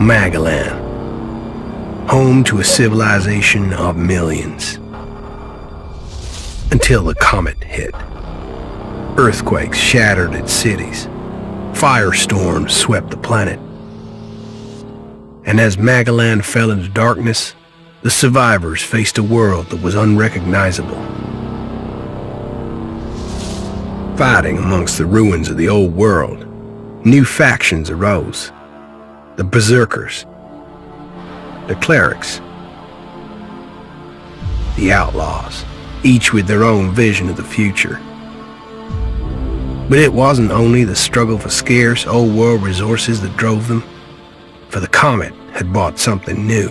Magalan, home to a civilization of millions. Until the comet hit. Earthquakes shattered its cities. Firestorms swept the planet. And as Magalan fell into darkness, the survivors faced a world that was unrecognizable. Fighting amongst the ruins of the old world, new factions arose. The Berserkers, the Clerics, the Outlaws, each with their own vision of the future. But it wasn't only the struggle for scarce old world resources that drove them, for the comet had brought something new.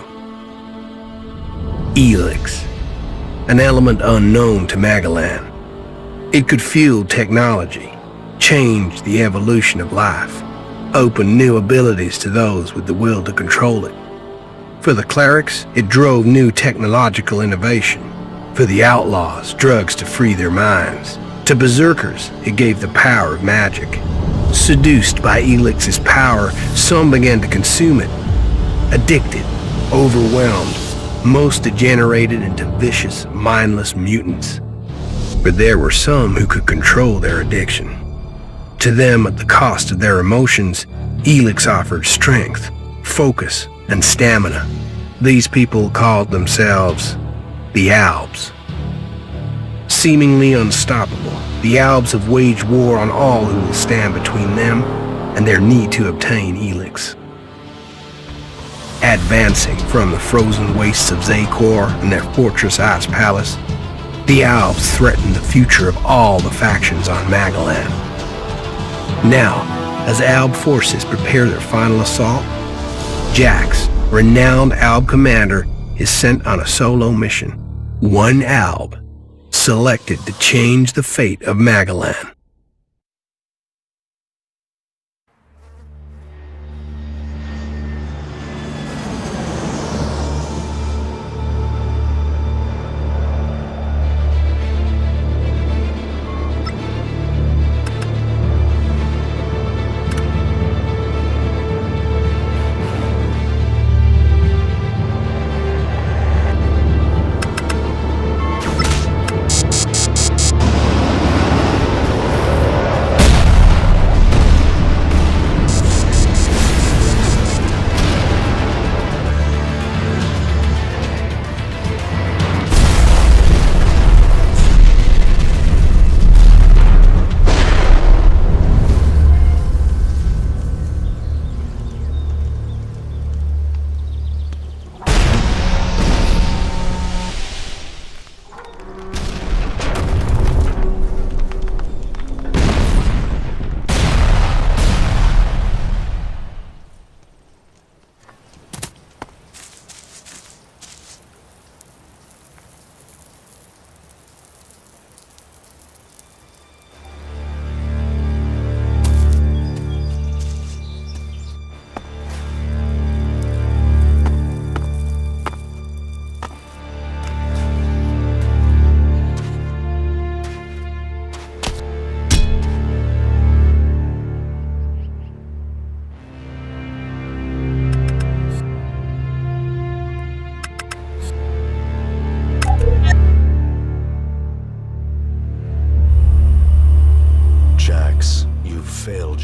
ELEX, an element unknown to Magalan. It could fuel technology, change the evolution of life, open new abilities to those with the will to control it. For the clerics, it drove new technological innovation. For the outlaws, drugs to free their minds. To berserkers, it gave the power of magic. Seduced by ELEX's power, some began to consume it. Addicted, overwhelmed, most degenerated into vicious, mindless mutants. But there were some who could control their addiction. To them, at the cost of their emotions, ELEX offered strength, focus, and stamina. These people called themselves the Albs. Seemingly unstoppable, the Albs have waged war on all who will stand between them and their need to obtain ELEX. Advancing from the frozen wastes of Zakor and their fortress ice palace, the Albs threaten the future of all the factions on Magalan. Now, as Alb forces prepare their final assault, Jax, renowned Alb commander, is sent on a solo mission. One Alb, selected to change the fate of Magalan.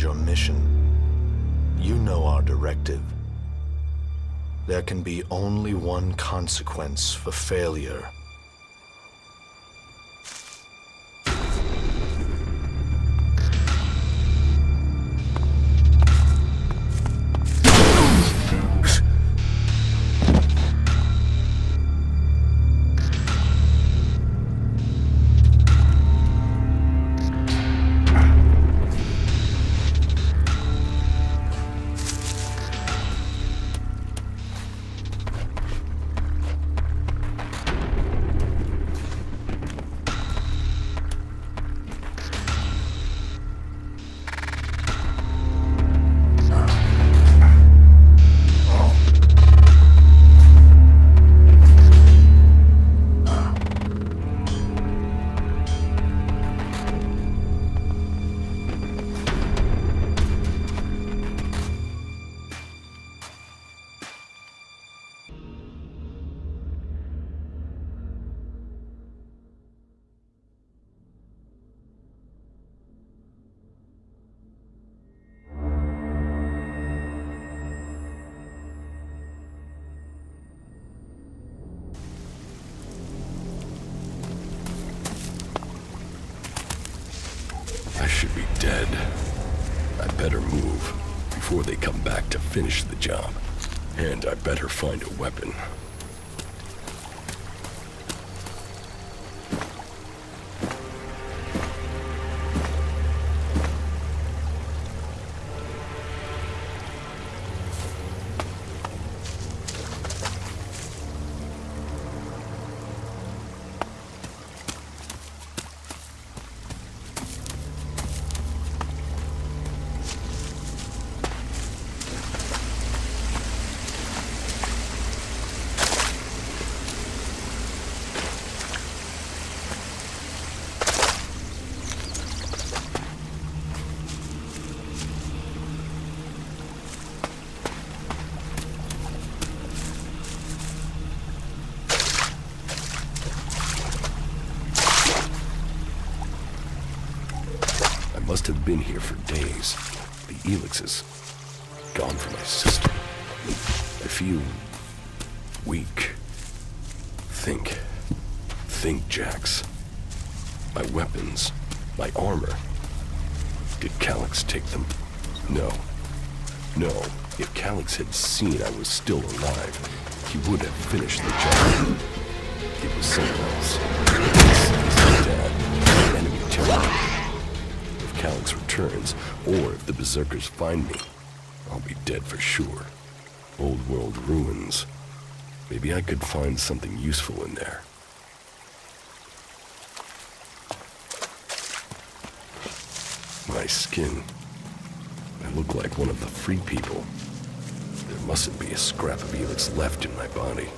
Your mission. You know our directive. There can be only one consequence for failure. move before they come back to finish the job. And I better find a weapon. Must have been here for days. The ELEX is gone from my system. I feel weak. Think, Jax. My weapons, my armor. Did Calyx take them? No. If Calyx had seen I was still alive, he would have finished the job. It was someone else. His dad, enemy territory. Calyx returns, or if the Berserkers find me, I'll be dead for sure. Old world ruins. Maybe I could find something useful in there. My skin. I look like one of the free people. There mustn't be a scrap of ELEX left in my body.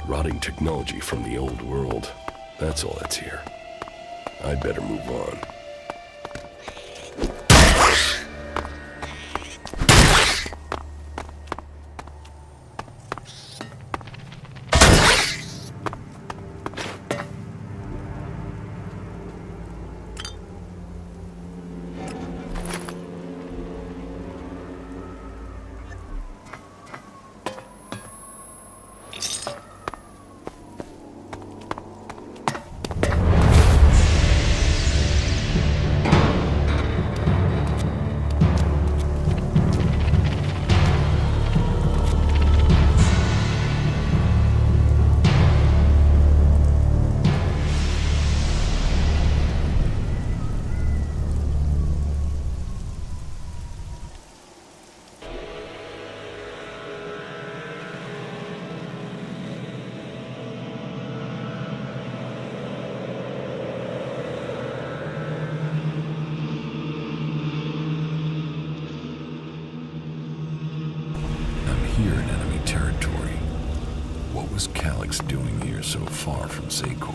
Rotting technology from the old world. That's all that's here. I'd better move on. Here in enemy territory. What was Calyx doing here so far from Secor?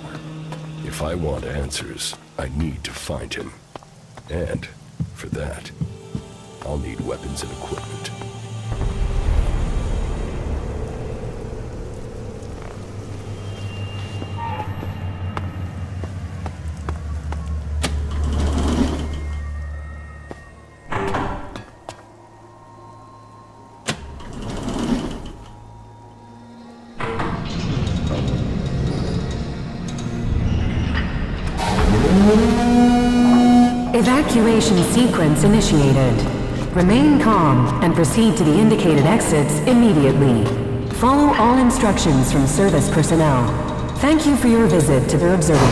If I want answers, I need to find him. And, for that, I'll need weapons and equipment. Evacuation sequence initiated. Remain calm and proceed to the indicated exits immediately. Follow all instructions from service personnel. Thank you for your visit to the observatory.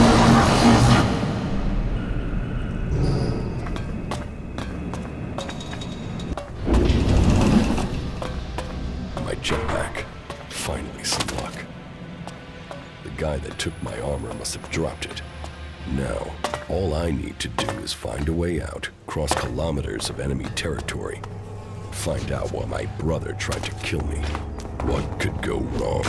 My jetpack. Finally some luck. The guy that took my armor must have dropped it. Now, all I need to do is find a way out, cross kilometers of enemy territory, find out why my brother tried to kill me. What could go wrong?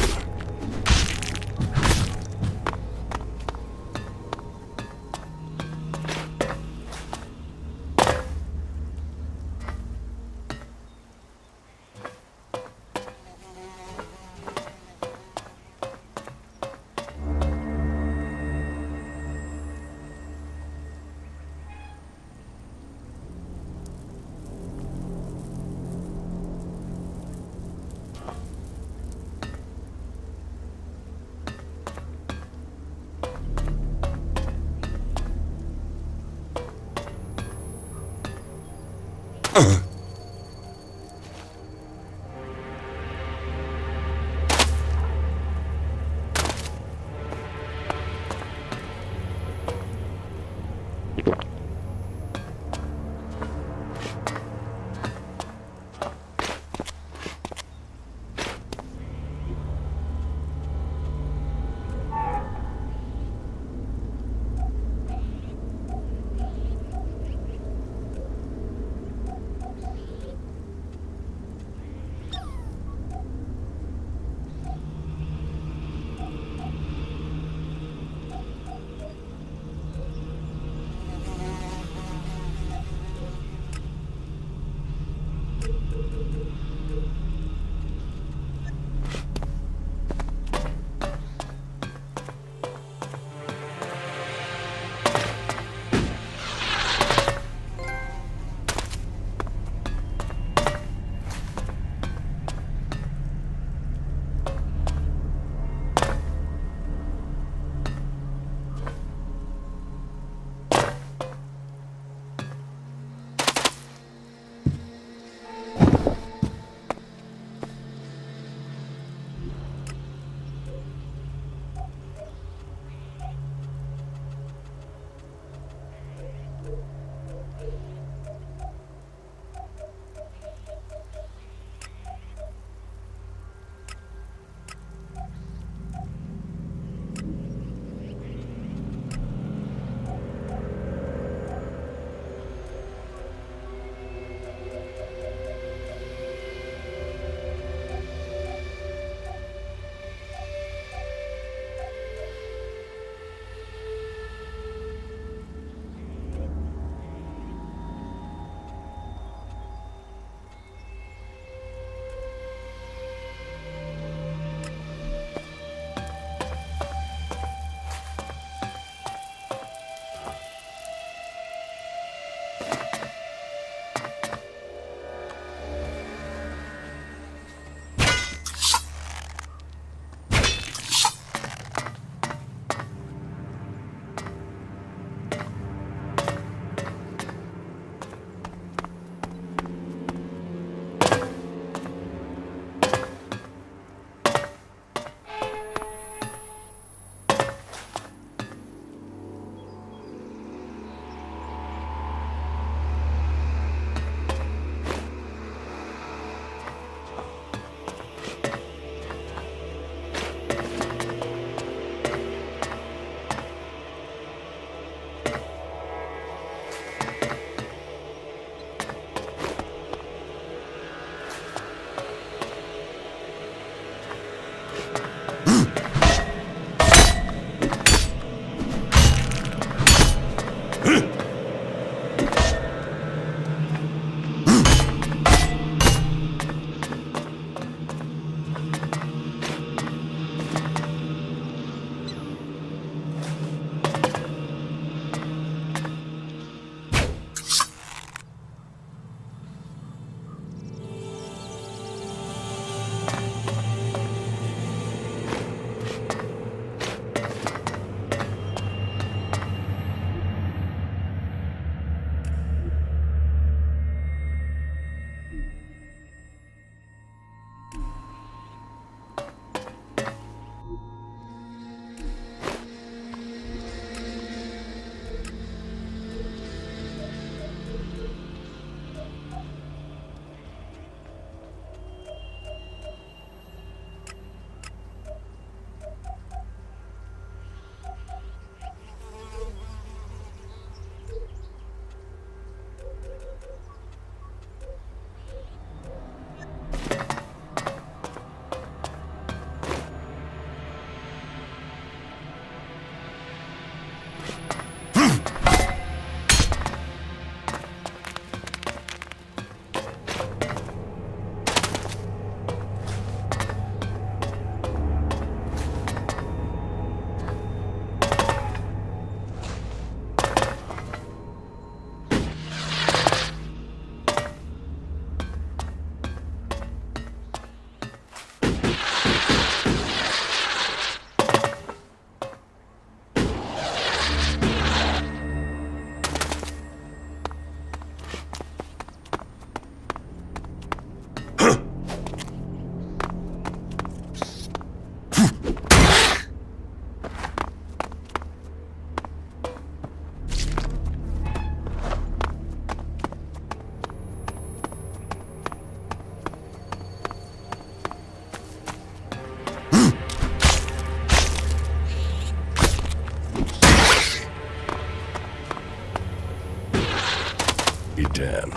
Dan,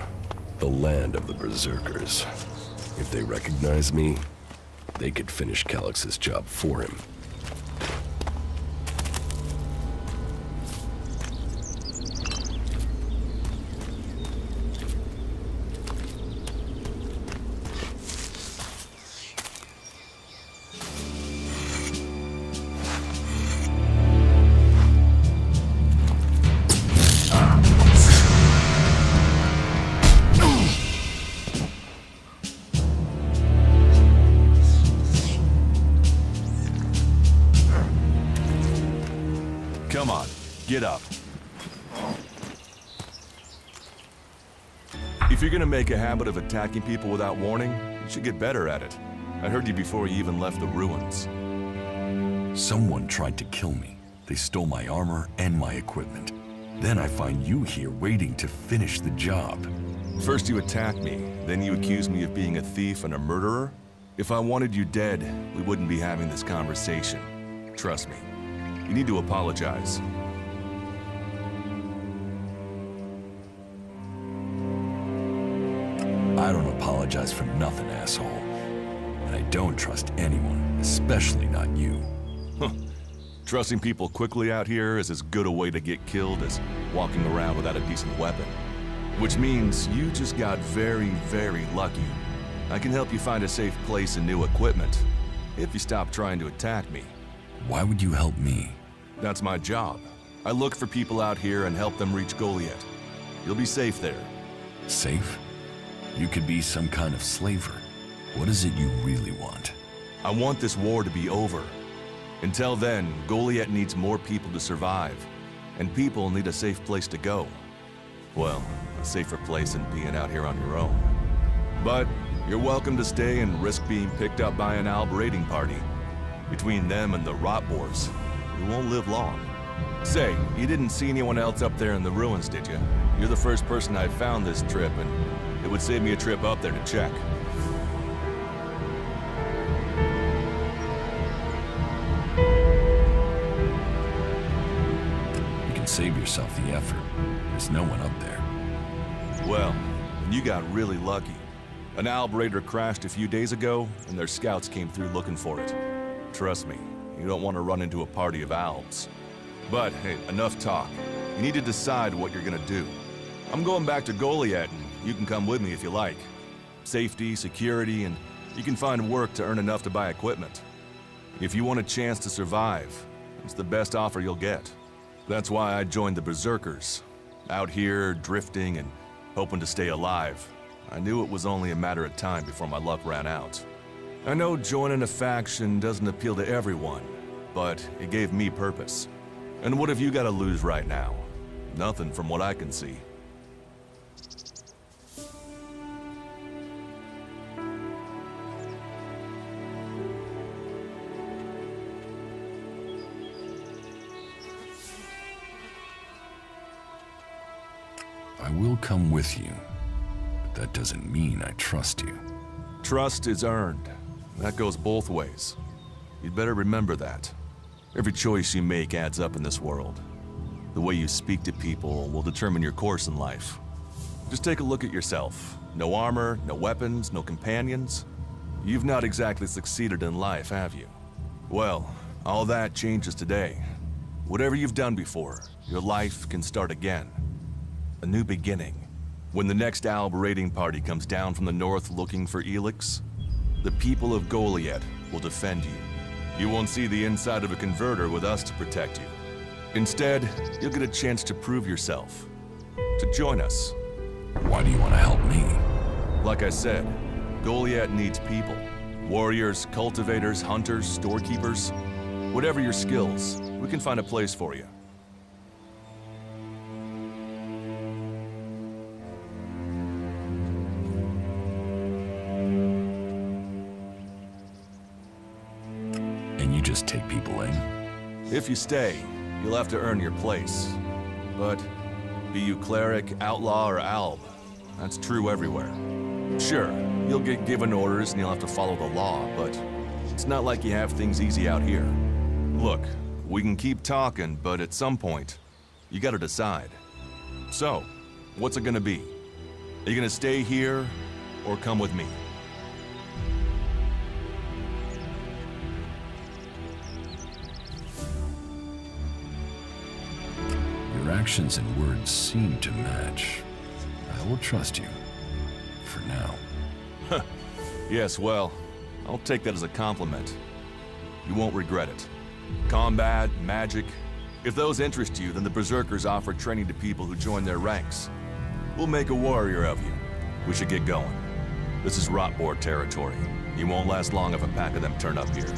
the land of the Berserkers. If they recognize me, they could finish Calix's job for him. Come on, get up. If you're gonna make a habit of attacking people without warning, you should get better at it. I heard you before you even left the ruins. Someone tried to kill me. They stole my armor and my equipment. Then I find you here waiting to finish the job. First you attack me, then you accuse me of being a thief and a murderer? If I wanted you dead, we wouldn't be having this conversation. Trust me. You need to apologize. I don't apologize for nothing, asshole. And I don't trust anyone, especially not you. Trusting people quickly out here is as good a way to get killed as walking around without a decent weapon. Which means you just got very, very lucky. I can help you find a safe place and new equipment, if you stop trying to attack me. Why would you help me? That's my job. I look for people out here and help them reach Golia. You'll be safe there. Safe? You could be some kind of slaver. What is it you really want? I want this war to be over. Until then, Golia needs more people to survive, and people need a safe place to go. Well, a safer place than being out here on your own. But you're welcome to stay and risk being picked up by an Alb raiding party. Between them and the rot boars, you won't live long. Say, you didn't see anyone else up there in the ruins, did you? You're the first person I've found this trip, and it would save me a trip up there to check. You can save yourself the effort. There's no one up there. Well, you got really lucky. An Alb raider crashed a few days ago, and their scouts came through looking for it. Trust me, you don't want to run into a party of Albs. But, hey, enough talk. You need to decide what you're gonna do. I'm going back to Golia, and you can come with me if you like. Safety, security, and you can find work to earn enough to buy equipment. If you want a chance to survive, it's the best offer you'll get. That's why I joined the Berserkers. Out here, drifting and hoping to stay alive. I knew it was only a matter of time before my luck ran out. I know joining a faction doesn't appeal to everyone, but it gave me purpose. And what have you got to lose right now? Nothing from what I can see. I will come with you, but that doesn't mean I trust you. Trust is earned. That goes both ways. You'd better remember that. Every choice you make adds up in this world. The way you speak to people will determine your course in life. Just take a look at yourself. No armor, no weapons, no companions. You've not exactly succeeded in life, have you? Well, all that changes today. Whatever you've done before, your life can start again. A new beginning. When the next Alb raiding party comes down from the north looking for ELEX, the people of Goliet will defend you. You won't see the inside of a converter with us to protect you. Instead, you'll get a chance to prove yourself. To join us. Why do you want to help me? Like I said, Goliet needs people. Warriors, cultivators, hunters, storekeepers. Whatever your skills, we can find a place for you. Just take people in? If you stay, you'll have to earn your place. But be you cleric, outlaw, or alb, that's true everywhere. Sure, you'll get given orders and you'll have to follow the law, but it's not like you have things easy out here. Look, we can keep talking, but at some point, you gotta decide. So, what's it gonna be? Are you gonna stay here, or come with me? Your actions and words seem to match. I will trust you. For now. Yes, well, I'll take that as a compliment. You won't regret it. Combat, magic. If those interest you, then the Berserkers offer training to people who join their ranks. We'll make a warrior of you. We should get going. This is Rotboard territory. You won't last long if a pack of them turn up here.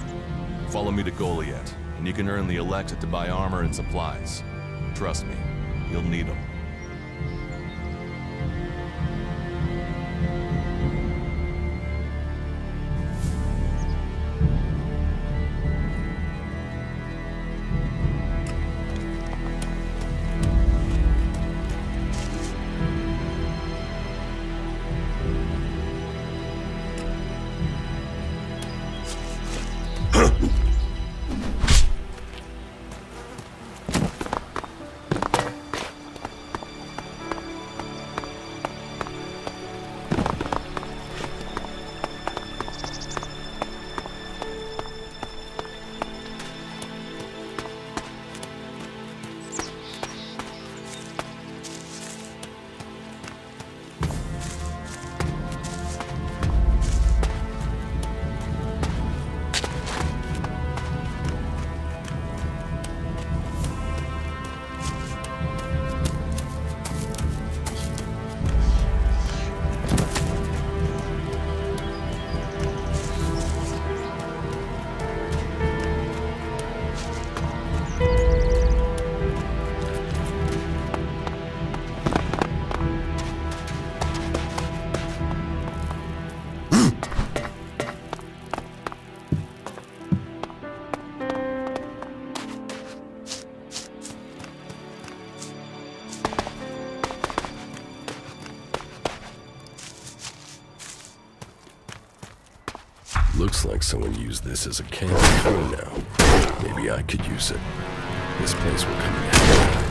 Follow me to Goliet, and you can earn the ELEX to buy armor and supplies. Trust me, you'll need them. Looks like someone used this as a canteen now. Maybe I could use it. This place will come in handy.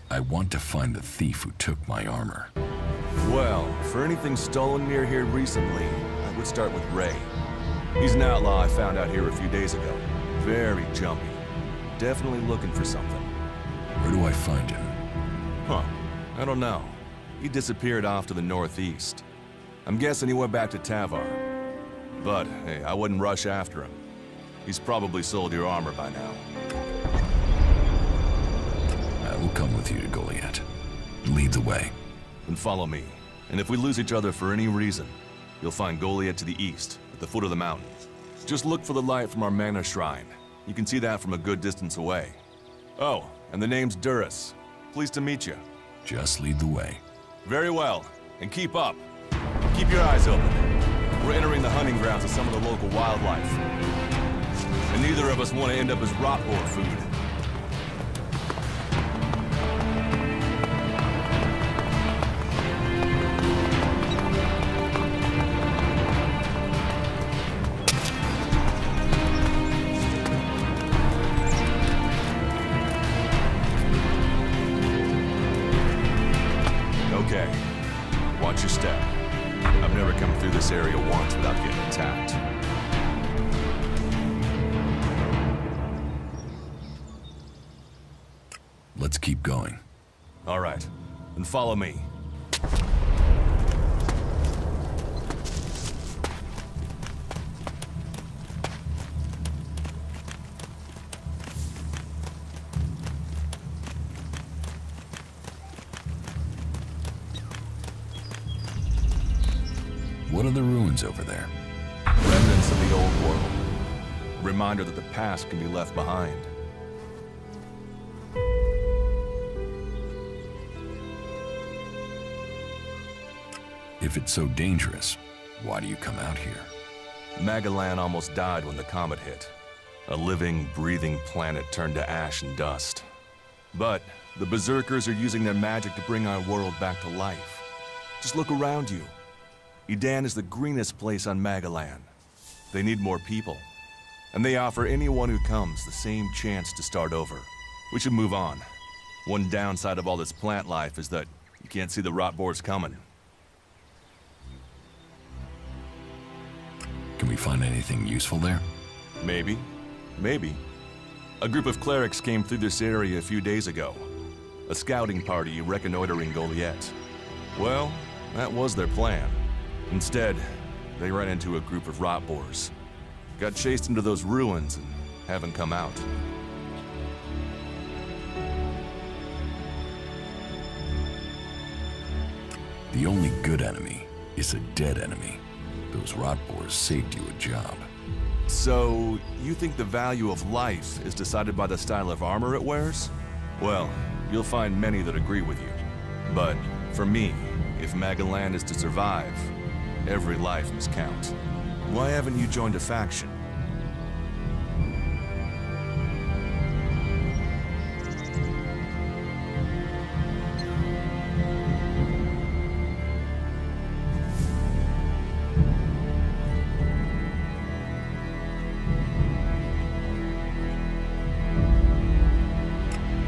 I want to find the thief who took my armor. Well, for anything stolen near here recently, I would start with Ray. He's an outlaw I found out here a few days ago. Very jumpy. Definitely looking for something. Where do I find him? Huh. I don't know. He disappeared off to the northeast. I'm guessing he went back to Tavar. But, hey, I wouldn't rush after him. He's probably sold your armor by now. I will come with you to Goliath. Lead the way. Then follow me. And if we lose each other for any reason, you'll find Golia to the east, at the foot of the mountain. Just look for the light from our mana shrine. You can see that from a good distance away. Oh, and the name's Duras. Pleased to meet you. Just lead the way. Very well. And keep up. Keep your eyes open. We're entering the hunting grounds of some of the local wildlife. And neither of us want to end up as rot boar food. Okay, watch your step. I've never come through this area once without getting attacked. Let's keep going. All right, then follow me. What are the ruins over there? Remnants of the old world. Reminder that the past can be left behind. If it's so dangerous, why do you come out here? Magalan almost died when the comet hit. A living, breathing planet turned to ash and dust. But the Berserkers are using their magic to bring our world back to life. Just look around you. Edan is the greenest place on Magalan. They need more people. And they offer anyone who comes the same chance to start over. We should move on. One downside of all this plant life is that you can't see the rot boars coming. Can we find anything useful there? Maybe. Maybe. A group of clerics came through this area a few days ago. A scouting party reconnoitering Goliath. Well, that was their plan. Instead, they ran into a group of rot boars. Got chased into those ruins and haven't come out. The only good enemy is a dead enemy. Those rot boars saved you a job. So, you think the value of life is decided by the style of armor it wears? Well, you'll find many that agree with you. But, for me, if Magalan is to survive, every life must count. Why haven't you joined a faction?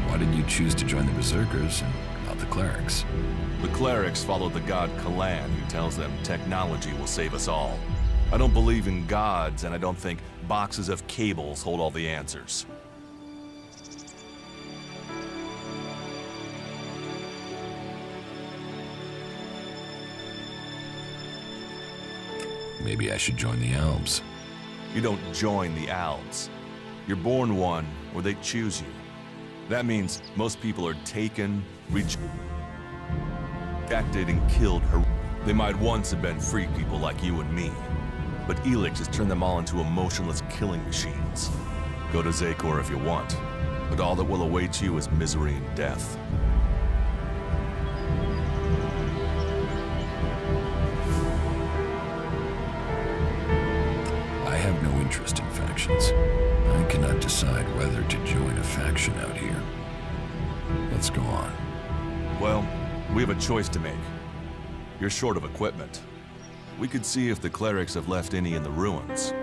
Why did you choose to join the Berserkers and not the clerics? The clerics follow the god Magalan, who tells them technology will save us all. I don't believe in gods, and I don't think boxes of cables hold all the answers. Maybe I should join the elves. You don't join the Alps. You're born one, or they choose you. That means most people are taken, rejected, and killed. They might once have been free people like you and me, but ELEX has turned them all into emotionless killing machines. Go to Zakor if you want, but all that will await you is misery and death. I have no interest in factions. I cannot decide whether to join a faction out here. Let's go on. Well, we have a choice to make. You're short of equipment. We could see if the clerics have left any in the ruins.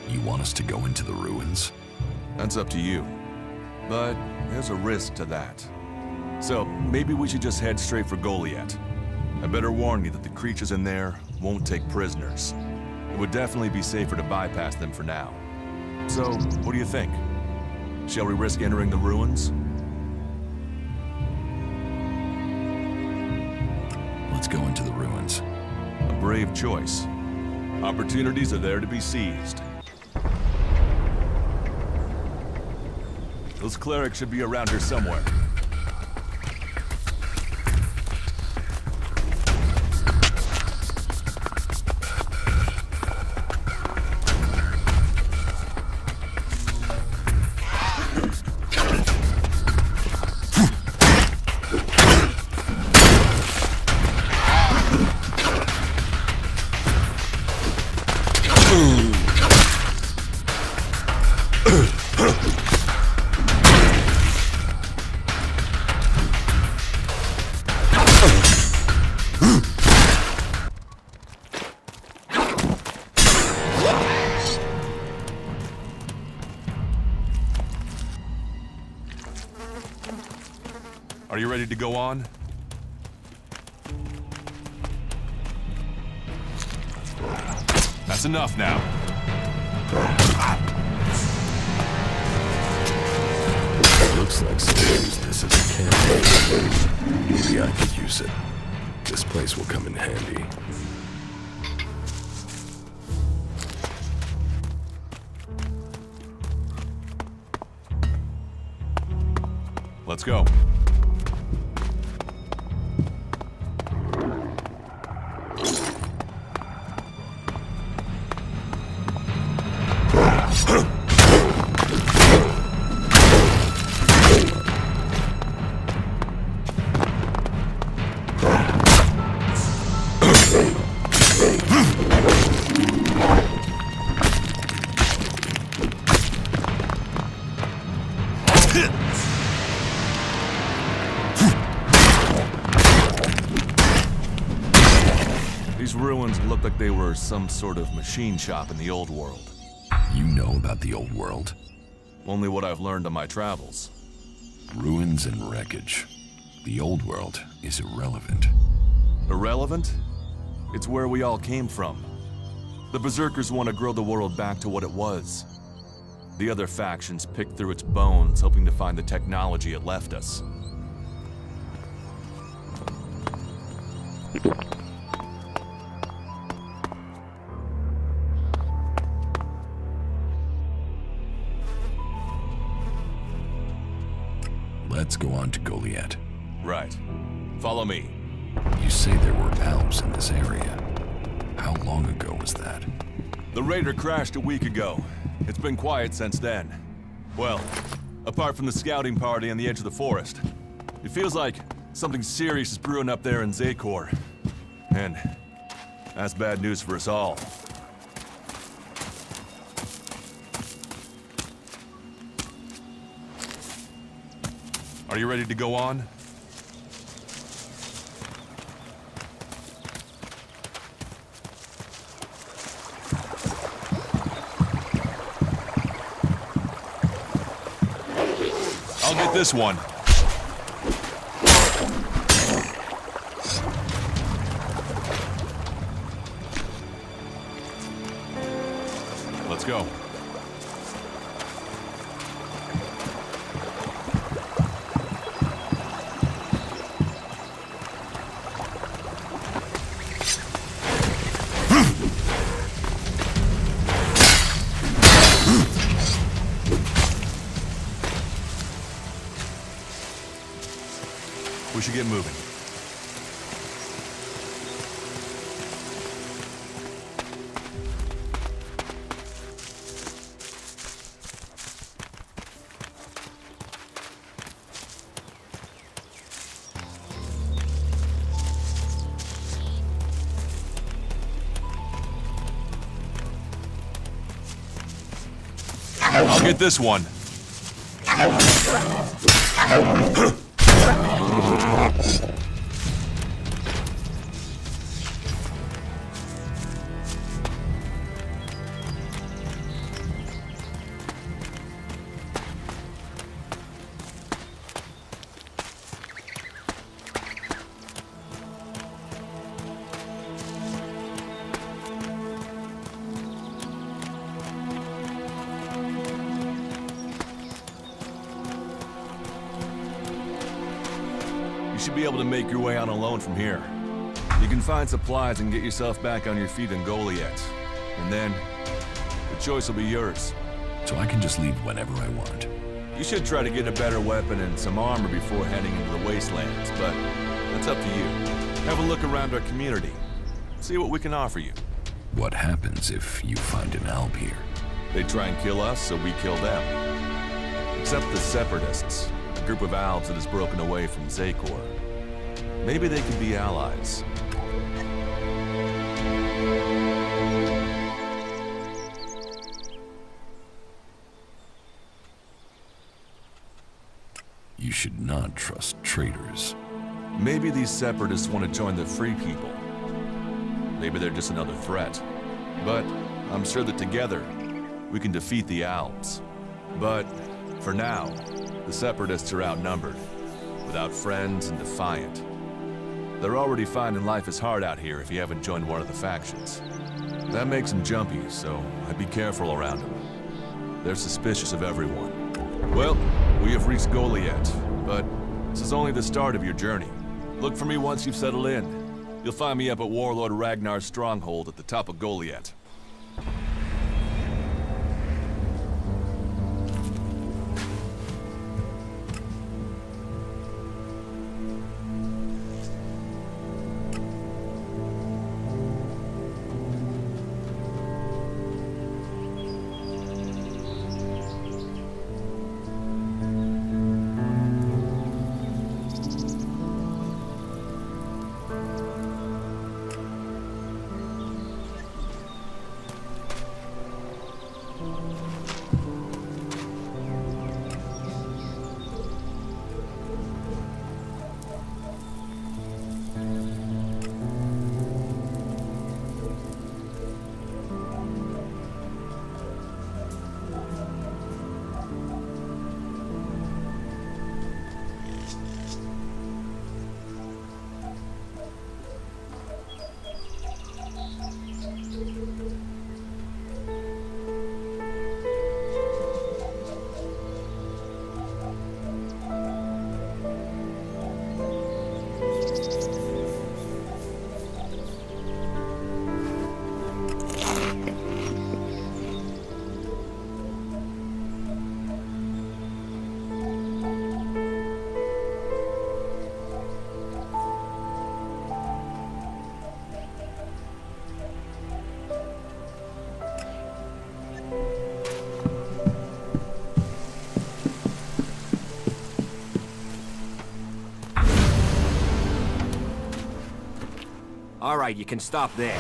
You want us to go into the ruins? That's up to you. But there's a risk to that. So maybe we should just head straight for Golia. I better warn you that the creatures in there won't take prisoners. It would definitely be safer to bypass them for now. So, what do you think? Shall we risk entering the ruins? Let's go into the ruins. A brave choice. Opportunities are there to be seized. Those clerics should be around here somewhere. Are you ready to go on? That's enough now. Looks like someone used this as a camp. Maybe I could use it. This place will come in handy. Let's go. These ruins look like they were some sort of machine shop in the old world. You know about the old world? Only what I've learned on my travels. Ruins and wreckage. The old world is irrelevant. Irrelevant? It's where we all came from. The Berserkers want to grow the world back to what it was. The other factions picked through its bones, hoping to find the technology it left us. Let's go on to Golia. Right. Follow me. You say there were Alps in this area. How long ago was that? The raider crashed a week ago. It's been quiet since then. Well, apart from the scouting party on the edge of the forest. It feels like something serious is brewing up there in Zakor. And that's bad news for us all. Are you ready to go on? I'll get this one. Let's go. We should get moving. I'll get this one. You should be able to make your way out alone from here. You can find supplies and get yourself back on your feet in Goliet. And then, the choice will be yours. So I can just leave whenever I want. You should try to get a better weapon and some armor before heading into the wastelands, but that's up to you. Have a look around our community. See what we can offer you. What happens if you find an alb here? They try and kill us, so we kill them. Except the Separatists, a group of Albs that has broken away from Zakor. Maybe they can be allies. You should not trust traitors. Maybe these Separatists want to join the Free People. Maybe they're just another threat. But I'm sure that together, we can defeat the Albs. But for now, the Separatists are outnumbered, without friends and defiant. They're already finding life is hard out here if you haven't joined one of the factions. That makes them jumpy, so I'd be careful around them. They're suspicious of everyone. Well, we have reached Goliet, but this is only the start of your journey. Look for me once you've settled in. You'll find me up at Warlord Ragnar's stronghold at the top of Goliet. All right, you can stop there.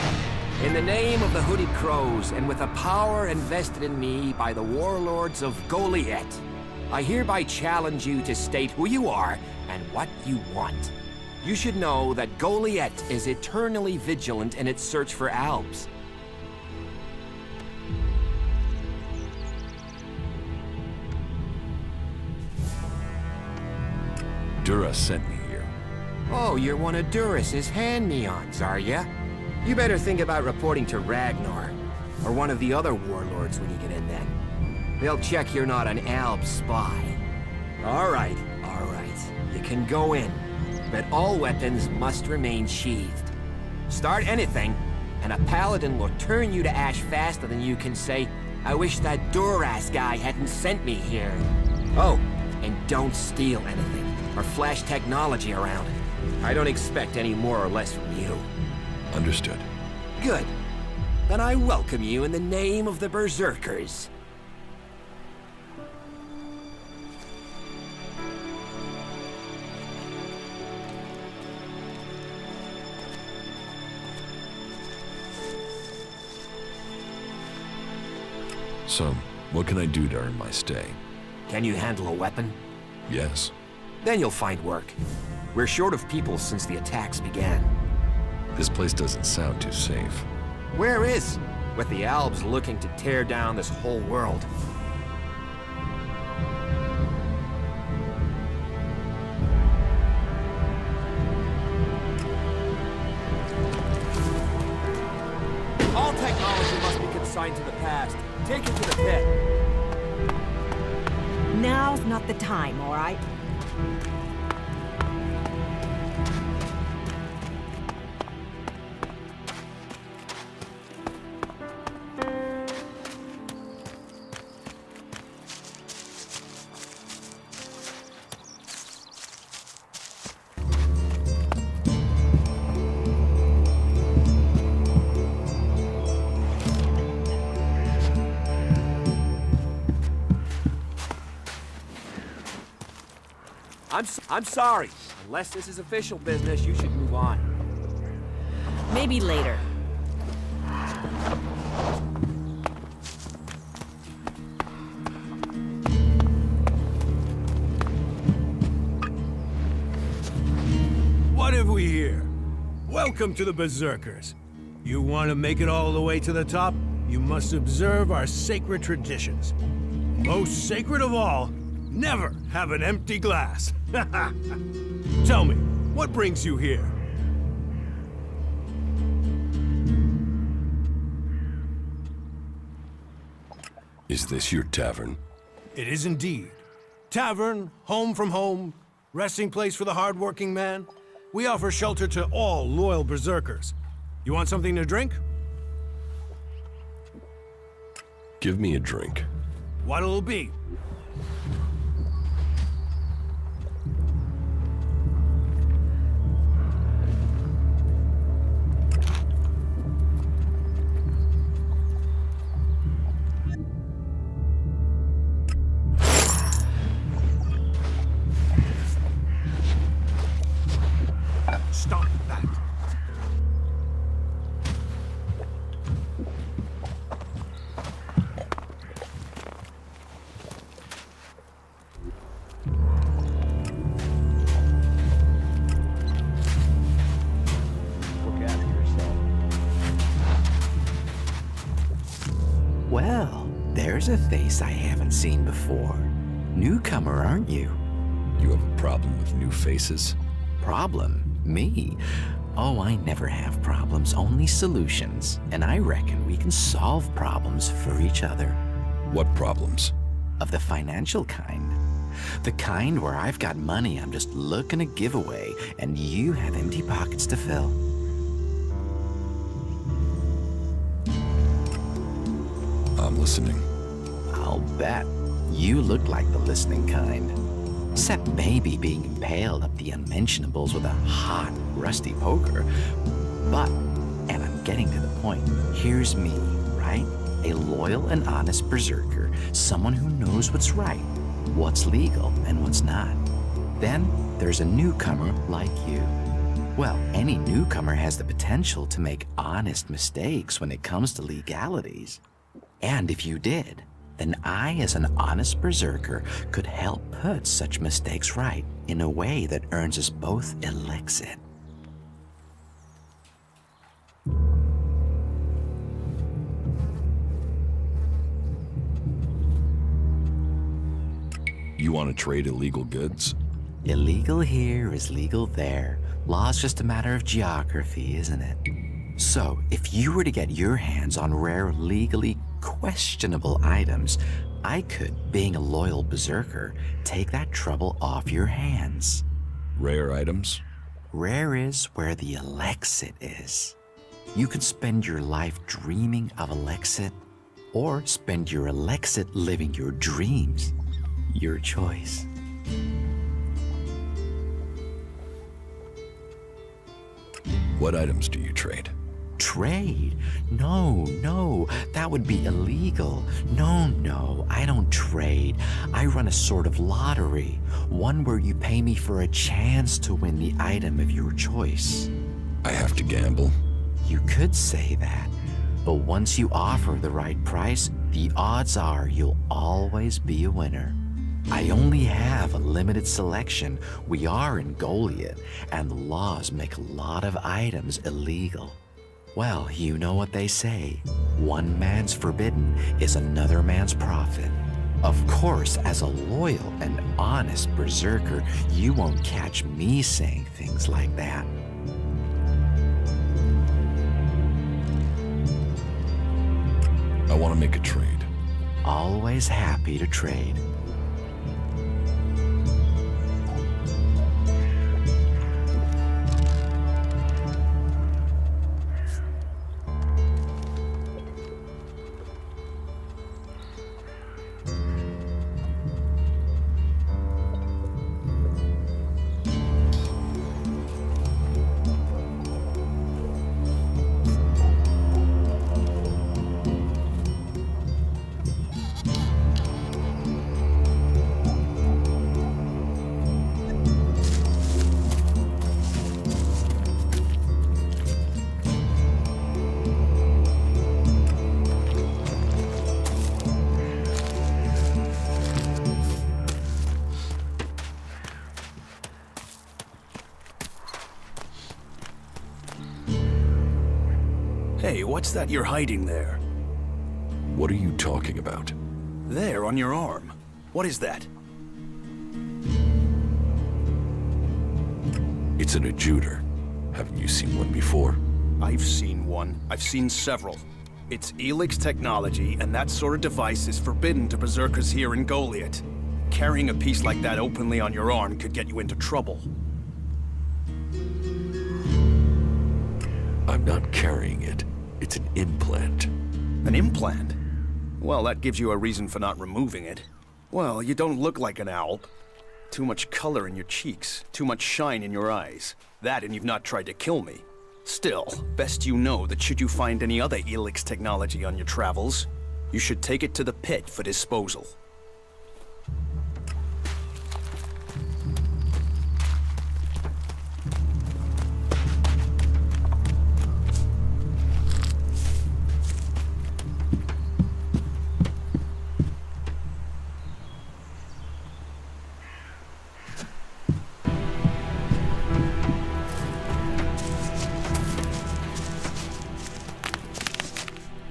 In the name of the Hooded Crows, and with the power invested in me by the warlords of Goliet, I hereby challenge you to state who you are and what you want. You should know that Goliet is eternally vigilant in its search for Albs. Duras sent me here. Oh, you're one of Duras's hand-me-ons, are ya? You better think about reporting to Ragnar, or one of the other warlords when you get in then. They'll check you're not an Alb spy. All right. You can go in, but all weapons must remain sheathed. Start anything, and a paladin will turn you to ash faster than you can say, "I wish that Duras guy hadn't sent me here." Oh, and don't steal anything, or flash technology around. I don't expect any more or less from you. Understood. Good. Then I welcome you in the name of the Berserkers. So, what can I do to earn my stay? Can you handle a weapon? Yes. Then you'll find work. We're short of people since the attacks began. This place doesn't sound too safe. Where is? With the Albs looking to tear down this whole world. All technology must be consigned to the past. Take it to the pit. Now's not the time, all right? I'm sorry. Unless this is official business, you should move on. Maybe later. What have we here? Welcome to the Berserkers. You want to make it all the way to the top? You must observe our sacred traditions. Most sacred of all, never have an empty glass. Tell me, what brings you here? Is this your tavern? It is indeed. Tavern, home from home, resting place for the hard-working man. We offer shelter to all loyal Berserkers. You want something to drink? Give me a drink. What'll it be? Stop that. Look after yourself. Well, there's a face I haven't seen before. Newcomer, aren't you? You have a problem with new faces? Problem? Me? Oh, I never have problems, only solutions. And I reckon we can solve problems for each other. What problems? Of the financial kind. The kind where I've got money I'm just looking to give away, and you have empty pockets to fill. I'm listening. I'll bet you look like the listening kind. Except maybe being impaled up the unmentionables with a hot, rusty poker. But, and I'm getting to the point, here's me, right? A loyal and honest berserker, someone who knows what's right, what's legal and what's not. Then there's a newcomer like you. Well, any newcomer has the potential to make honest mistakes when it comes to legalities. And if you did, then I, as an honest berserker, could help put such mistakes right in a way that earns us both ELEX. You want to trade illegal goods? Illegal here is legal there. Law's just a matter of geography, isn't it? So, if you were to get your hands on rare, legally questionable items, I could, being a loyal berserker, take that trouble off your hands. Rare items? Rare is where the Elexit is. You can spend your life dreaming of Elexit, or spend your Elexit living your dreams. Your choice. What items do you trade? Trade? No, that would be illegal. No, I don't trade. I run a sort of lottery, one where you pay me for a chance to win the item of your choice. I have to gamble. You could say that, but once you offer the right price, the odds are you'll always be a winner. I only have a limited selection. We are in Golia, and the laws make a lot of items illegal. Well, you know what they say. One man's forbidden is another man's profit. Of course, as a loyal and honest berserker, you won't catch me saying things like that. I want to make a trade. Always happy to trade. Hey, what's that you're hiding there? What are you talking about? There, on your arm. What is that? It's an adjutor. Haven't you seen one before? I've seen one. I've seen several. It's ELEX technology, and that sort of device is forbidden to berserkers here in Goliath. Carrying a piece like that openly on your arm could get you into trouble. I'm not carrying it. It's an implant. An implant? Well, that gives you a reason for not removing it. Well, you don't look like an owl. Too much color in your cheeks, too much shine in your eyes. That and you've not tried to kill me. Still, best you know that should you find any other ELEX technology on your travels, you should take it to the pit for disposal.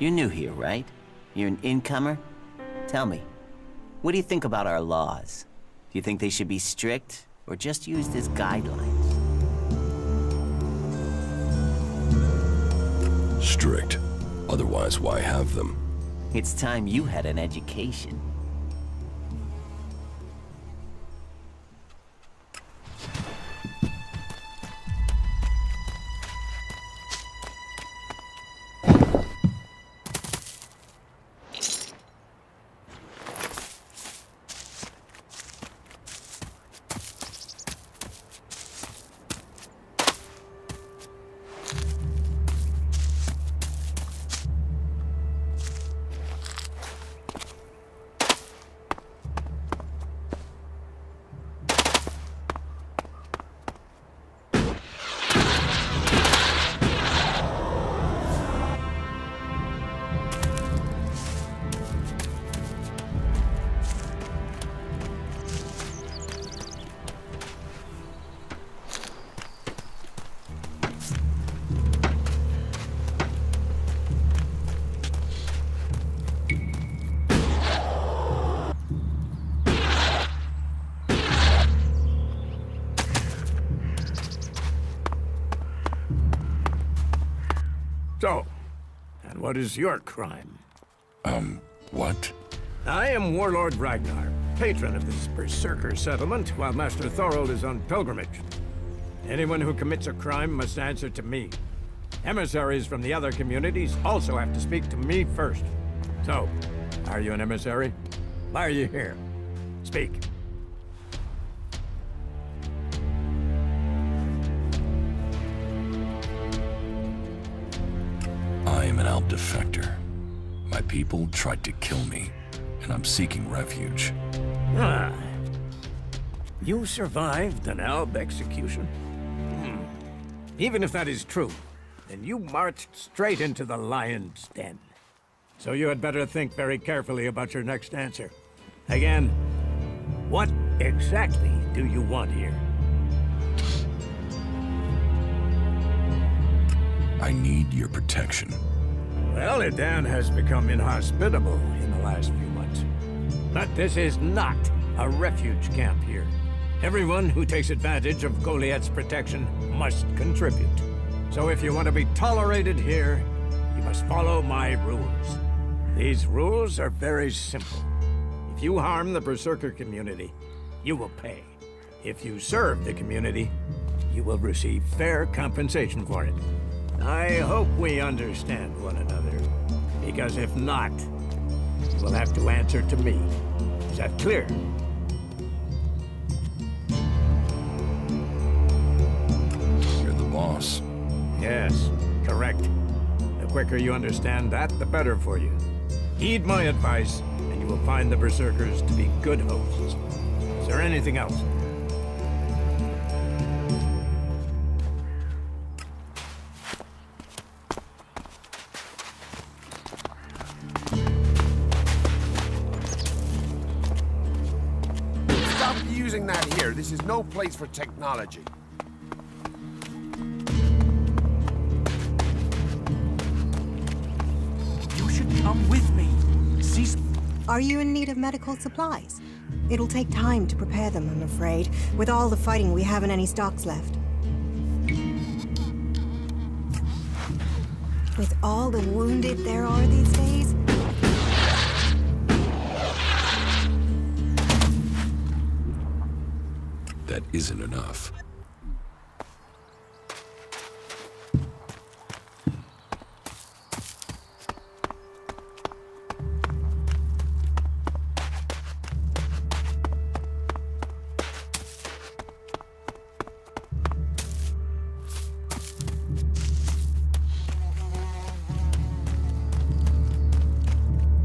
You're new here, right? You're an incomer? Tell me, what do you think about our laws? Do you think they should be strict, or just used as guidelines? Strict. Otherwise, why have them? It's time you had an education. So, and what is your crime? What? I am Warlord Ragnar, patron of this Berserker settlement, while Master Thorold is on pilgrimage. Anyone who commits a crime must answer to me. Emissaries from the other communities also have to speak to me first. So, are you an emissary? Why are you here? Speak. I am an Alp defector. My people tried to kill me, and I'm seeking refuge. Ah. You survived an Alb execution? Even if that is true, then you marched straight into the lion's den. So you had better think very carefully about your next answer. Again, what exactly do you want here? I need your protection. Well, Edan has become inhospitable in the last few months. But this is not a refuge camp here. Everyone who takes advantage of Goliath's protection must contribute. So if you want to be tolerated here, you must follow my rules. These rules are very simple. If you harm the Berserker community, you will pay. If you serve the community, you will receive fair compensation for it. I hope we understand one another, because if not, you will have to answer to me. Is that clear? You're the boss. Yes, correct. The quicker you understand that, the better for you. Heed my advice, and you will find the Berserkers to be good hosts. Is there anything else? Stop using that here. This is no place for technology. Come with me. Cease. Are you in need of medical supplies? It'll take time to prepare them, I'm afraid. With all the fighting, we haven't any stocks left. With all the wounded there are these days? That isn't enough.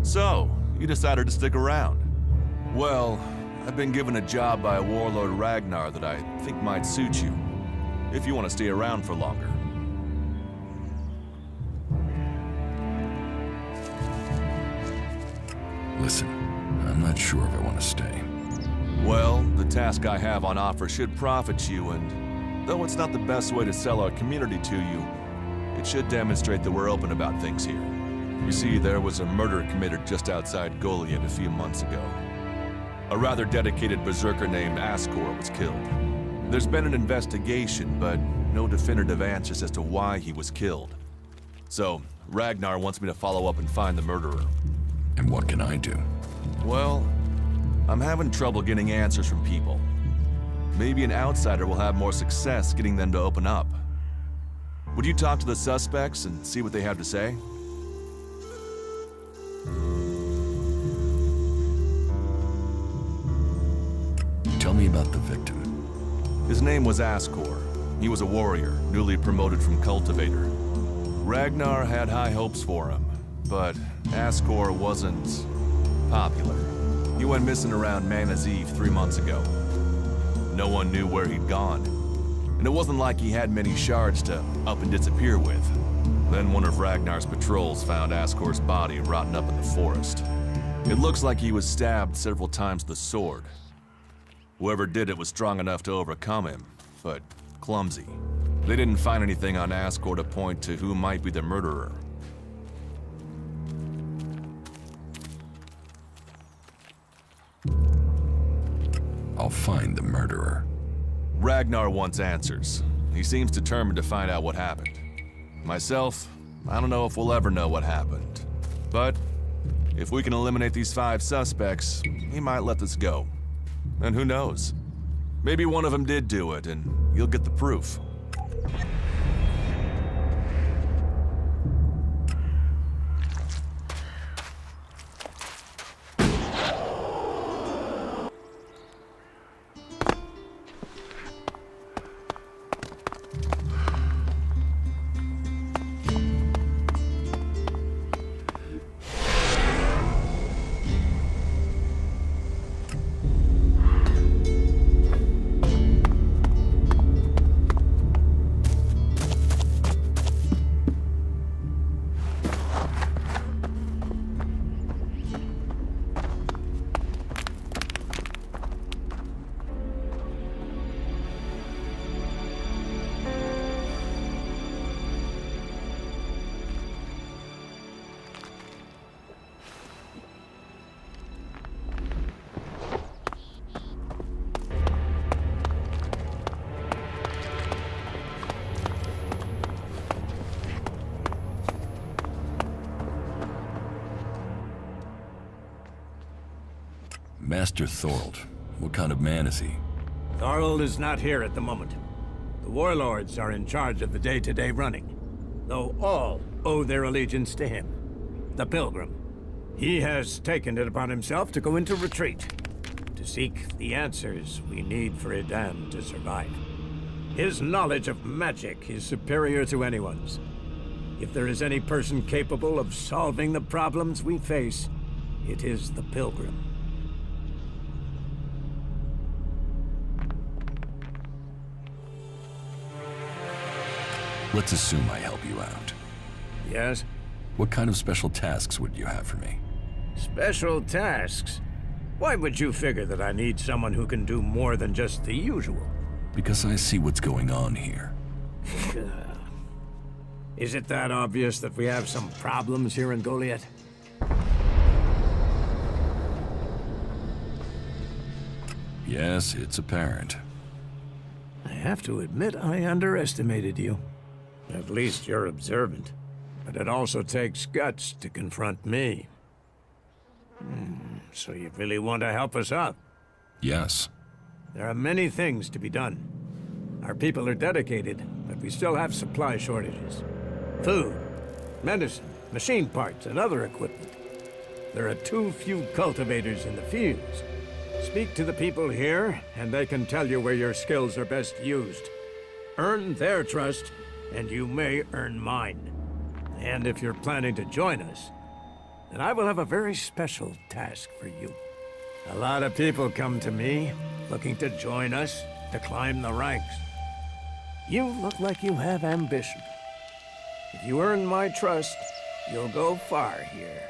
So, you decided to stick around. Well, I've been given a job by Warlord Ragnar that I think might suit you, if you want to stay around for longer. Listen, I'm not sure if I want to stay. Well, the task I have on offer should profit you, and though it's not the best way to sell our community to you, it should demonstrate that we're open about things here. You see, there was a murder committed just outside Golia a few months ago. A rather dedicated berserker named Ascor was killed. There's been an investigation, but no definitive answers as to why he was killed. So, Ragnar wants me to follow up and find the murderer. And what can I do? Well, I'm having trouble getting answers from people. Maybe an outsider will have more success getting them to open up. Would you talk to the suspects and see what they have to say? Tell me about the victim. His name was Ascor. He was a warrior, newly promoted from cultivator. Ragnar had high hopes for him, but Ascor wasn't popular. He went missing around Mana's Eve 3 months ago. No one knew where he'd gone, and it wasn't like he had many shards to up and disappear with. Then one of Ragnar's patrols found Ascor's body rotting up in the forest. It looks like he was stabbed several times with a sword. Whoever did it was strong enough to overcome him, but clumsy. They didn't find anything on Ascor to point to who might be the murderer. I'll find the murderer. Ragnar wants answers. He seems determined to find out what happened. Myself, I don't know if we'll ever know what happened. But if we can eliminate these 5 suspects, he might let this go. And who knows? Maybe one of them did do it, and you'll get the proof. Master Thorold. What kind of man is he? Thorold is not here at the moment. The warlords are in charge of the day-to-day running, though all owe their allegiance to him, the Pilgrim. He has taken it upon himself to go into retreat, to seek the answers we need for Edan to survive. His knowledge of magic is superior to anyone's. If there is any person capable of solving the problems we face, it is the Pilgrim. Let's assume I help you out. Yes? What kind of special tasks would you have for me? Special tasks? Why would you figure that I need someone who can do more than just the usual? Because I see what's going on here. Is it that obvious that we have some problems here in Goliath? Yes, it's apparent. I have to admit I underestimated you. At least you're observant. But it also takes guts to confront me. So you really want to help us out? Yes. There are many things to be done. Our people are dedicated, but we still have supply shortages. Food, medicine, machine parts, and other equipment. There are too few cultivators in the fields. Speak to the people here, and they can tell you where your skills are best used. Earn their trust, and you may earn mine. And if you're planning to join us, then I will have a very special task for you. A lot of people come to me, looking to join us, to climb the ranks. You look like you have ambition. If you earn my trust, you'll go far here.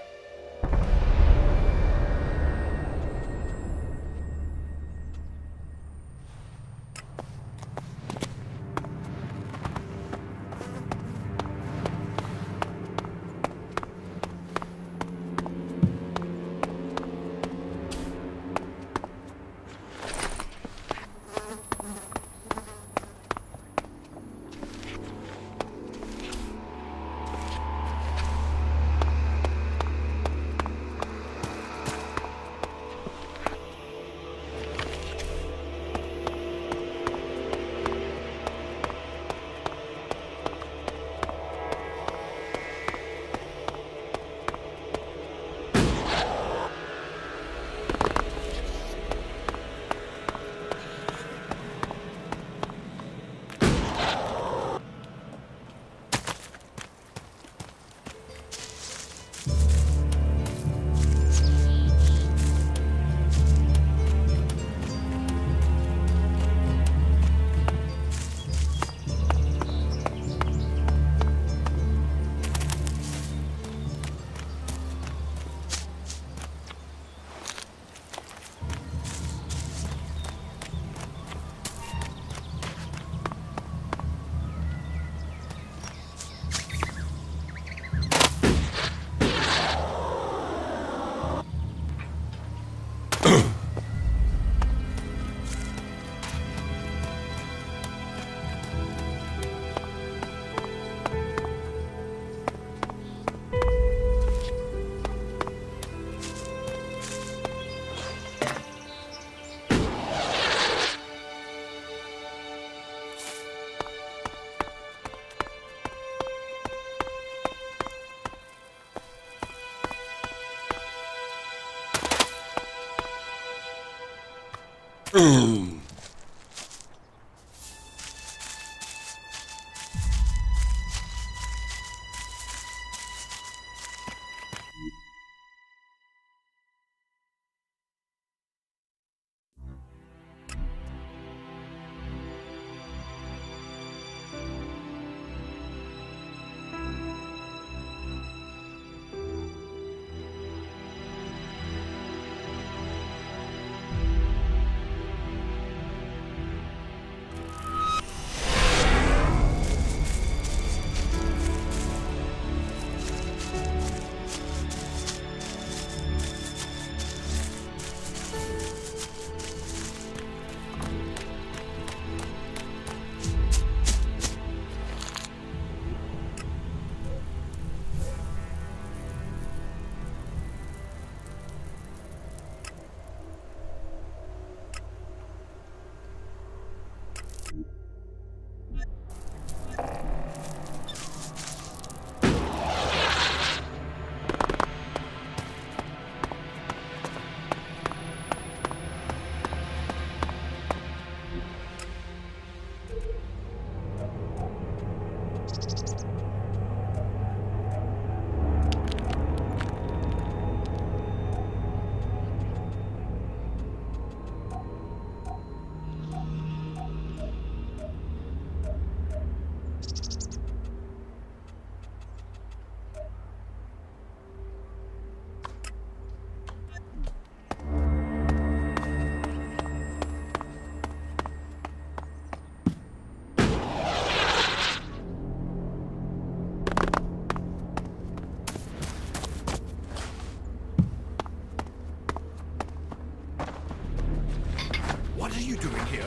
What are you doing here?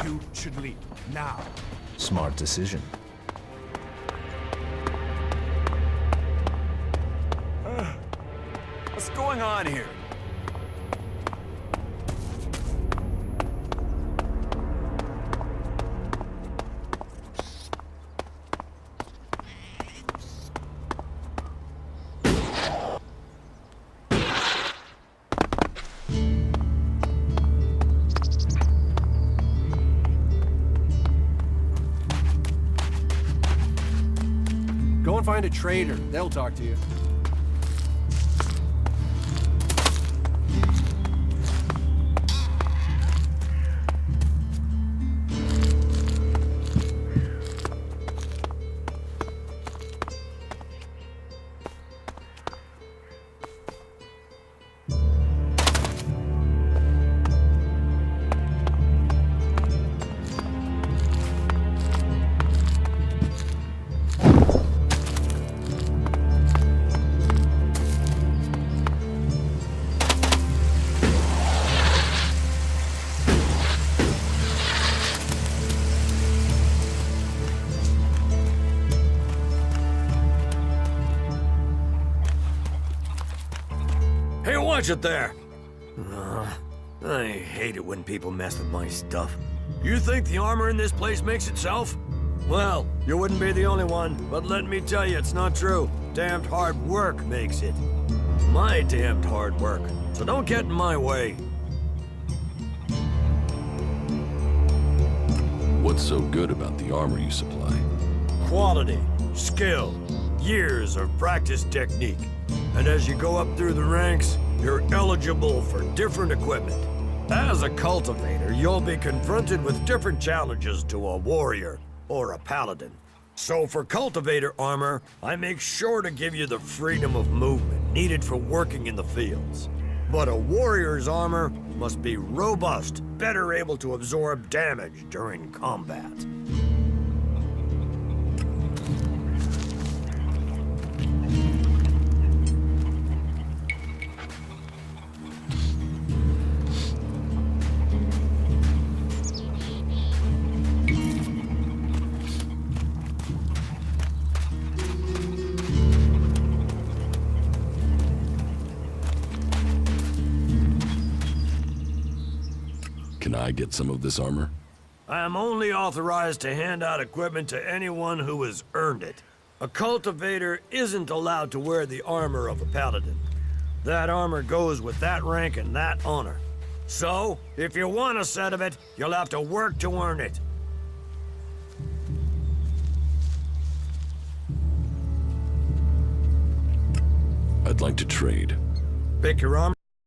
You should leave, now. Smart decision. What's going on here? Go and find a trader. They'll talk to you. Hey, watch it there! I hate it when people mess with my stuff. You think the armor in this place makes itself? Well, you wouldn't be the only one, but let me tell you, it's not true. Damned hard work makes it. My damned hard work. So don't get in my way. What's so good about the armor you supply? Quality, skill, years of practice technique. And as you go up through the ranks, you're eligible for different equipment. As a cultivator, you'll be confronted with different challenges to a warrior or a paladin. So for cultivator armor, I make sure to give you the freedom of movement needed for working in the fields. But a warrior's armor must be robust, better able to absorb damage during combat. Can I get some of this armor? I am only authorized to hand out equipment to anyone who has earned it. A cultivator isn't allowed to wear the armor of a paladin. That armor goes with that rank and that honor. So, if you want a set of it, you'll have to work to earn it. I'd like to trade. Pick your armor.